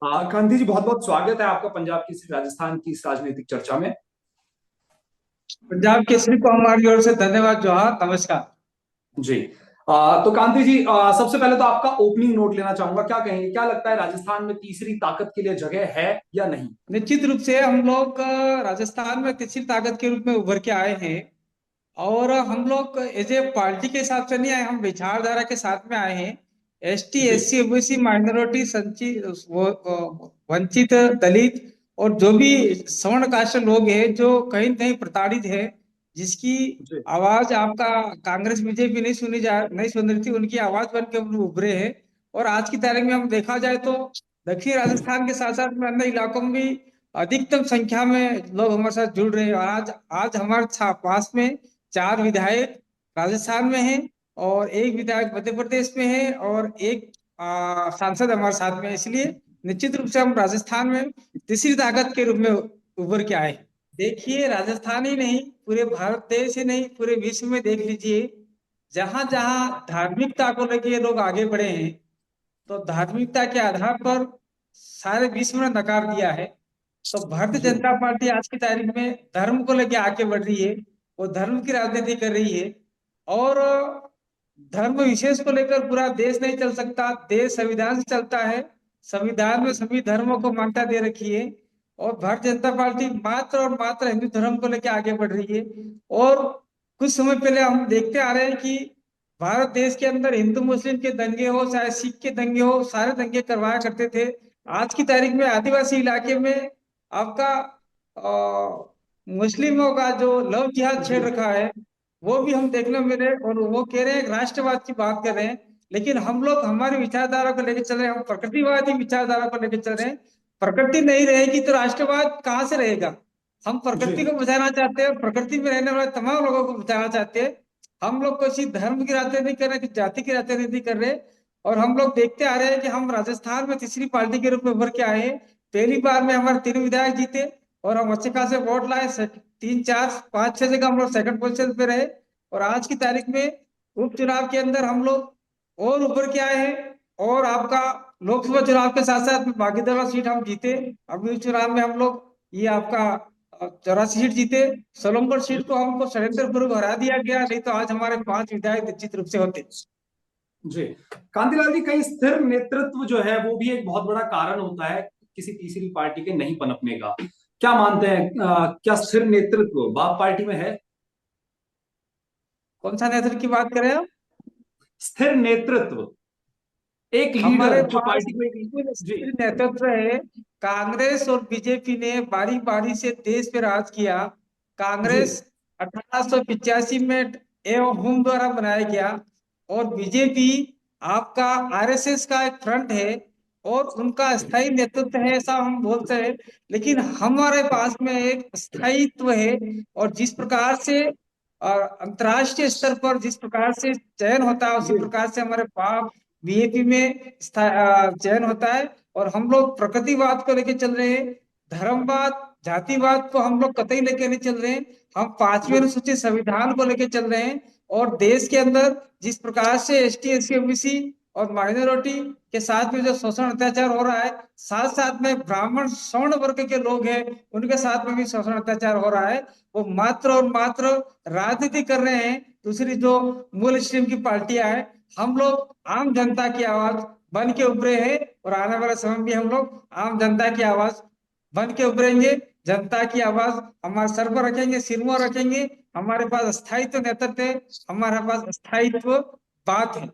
कांति जी, बहुत बहुत स्वागत है आपका पंजाब की राजस्थान की इस राजनीतिक चर्चा में। पंजाब केसरी को हमारी ओर से धन्यवाद। जोहार, नमस्कार। जी। तो कांति जी, सबसे पहले तो आपका ओपनिंग नोट लेना चाहूंगा। क्या कहेंगे, क्या लगता है राजस्थान में तीसरी ताकत के लिए जगह है या नहीं? निश्चित रूप से हम लोग राजस्थान में तीसरी ताकत के रूप में उभर के आए हैं। और हम लोग एज ए पार्टी के हिसाब से नहीं आए, हम विचारधारा के साथ में आए हैं। एस टी, जी। एस सी, ओबीसी, माइनॉरिटी, संचित, वंचित, दलित और जो भी सवर्ण कास्ट लोग हैं जो कहीं न कहीं प्रताड़ित है, जिसकी जी। आवाज आपका कांग्रेस बीजेपी नहीं सुन रही थी, उनकी आवाज बन के हम लोग उभरे हैं। और आज की तारीख में हम देखा जाए तो दक्षिण राजस्थान के साथ साथ में अन्य इलाकों में भी अधिकतम संख्या में लोग हमारे साथ जुड़ रहे हैं। और आज आज हमारे पास में 4 विधायक राजस्थान में हैं और एक विधायक मध्य प्रदेश में है और एक सांसद हमारे साथ में है। इसलिए निश्चित रूप से हम राजस्थान में तीसरी ताकत के रूप में उभर के आए हैं। देखिए, राजस्थान ही नहीं, पूरे भारत देश ही नहीं, पूरे विश्व में देख लीजिए, जहां जहां धार्मिकता को लेकर ये लोग आगे बढ़े हैं, तो धार्मिकता के आधार पर सारे विश्व ने नकार दिया है। तो भारतीय जी। जनता पार्टी आज की तारीख में धर्म को लेकर आगे बढ़ रही है, वो धर्म की राजनीति कर रही है। और धर्म विशेष को लेकर पूरा देश नहीं चल सकता, देश संविधान से चलता है। संविधान में सभी धर्मों को मान्यता दे रखी है। और भारतीय जनता पार्टी मात्र और मात्र हिंदू धर्म को लेकर आगे बढ़ रही है। और कुछ समय पहले हम देखते आ रहे हैं कि भारत देश के अंदर हिंदू मुस्लिम के दंगे हो, चाहे सिख के दंगे हो, सारे दंगे करवाया करते थे। आज की तारीख में आदिवासी इलाके में आपका मुस्लिमों का जो लव जिहाद छेड़ जी। रखा है, वो भी हम देखने में मिले। और वो कह रहे हैं, राष्ट्रवाद की बात कर रहे हैं। लेकिन हम लोग हमारी विचारधारा को लेकर चल रहे हैं, हम प्रकृतिवादी विचारधारा को लेकर चल रहे हैं। प्रकृति नहीं रहेगी तो राष्ट्रवाद कहाँ से रहेगा? हम जी। प्रकृति को बचाना चाहते हैं, प्रकृति में रहने वाले तमाम लोगों को बचाना चाहते हैं। हम लोग किसी धर्म की राजनीति नहीं कर रहे, किसी जाति की राजनीति कर रहे। और हम लोग देखते आ रहे हैं कि हम राजस्थान में तीसरी पार्टी के रूप में उभर के आए हैं। पहली बार में हमारे 3 विधायक जीते और हम अच्छे खासे वोट लाए। 3, 4, 5, 6 जगह हम लोग सेकंड पोजीशन पे रहे। और आज की तारीख में उपचुनाव के अंदर हम लोग और उभर के आए हैं। और आपका लोकसभा चुनाव के साथ साथ बागीदरा सीट हम जीते। अभी इस चुनाव में हम लोग ये आपका 84 सीट जीते। सोलंगढ़ सीट को हमको षड्यंत्र पूर्वक हरा दिया गया, नहीं तो आज हमारे 5 विधायक निश्चित रूप से होते। जी। कांतिलाल जी, कहीं स्थिर नेतृत्व जो है वो भी एक बहुत बड़ा कारण होता है किसी तीसरी पार्टी के नहीं पनपने का। क्या मानते हैं, क्या स्थिर नेतृत्व बाप पार्टी में है? कौन सा नेतृत्व की बात करें आप? स्थिर नेतृत्व, एक हमारे लीडर जो पास पार्टी को एक। बिल्कुल जी। स्थिर नेतृत्व है। कांग्रेस और बीजेपी ने बारी बारी से देश पे राज किया। जी। कांग्रेस 1885 में एवं हुम द्वारा बनाया गया। और बीजेपी आपका आरएसएस का एक फ्रंट है और उनका जी। स्थायी नेतृत्व है, ऐसा हम बोलते हैं। लेकिन हमारे पास में एक स्थायित्व है। और जिस प्रकार से और अंतर्राष्ट्रीय स्तर पर जिस प्रकार से चयन होता है, उसी जी। प्रकार से हमारे पास बीएपी में चयन होता है। और हम लोग प्रकृतिवाद को लेकर चल रहे हैं। धर्मवाद, जातिवाद को हम लोग कतई लेके नहीं चल रहे हैं। हम पांचवें जी। अनुसूचित संविधान को लेकर चल रहे हैं। और देश के अंदर जिस प्रकार से S T, S C, OBC और माइनॉरिटी के साथ में जो शोषण अत्याचार हो रहा है, साथ साथ में ब्राह्मण सवर्ण वर्ग के लोग हैं, उनके साथ में भी शोषण अत्याचार हो रहा है। वो मात्र और मात्र राजनीति कर रहे हैं। दूसरी जो मूल स्ट्रीम की पार्टियां हैं, हम लोग आम जनता की आवाज बन के उभरे हैं। और आने वाले समय में हम लोग आम जनता की आवाज बन के उभरेंगे। जनता की आवाज हमारे सर पर रखेंगे, सिर में रखेंगे। हमारे पास स्थायित्व नेतृत्व है, हमारे पास स्थायित्व बात है।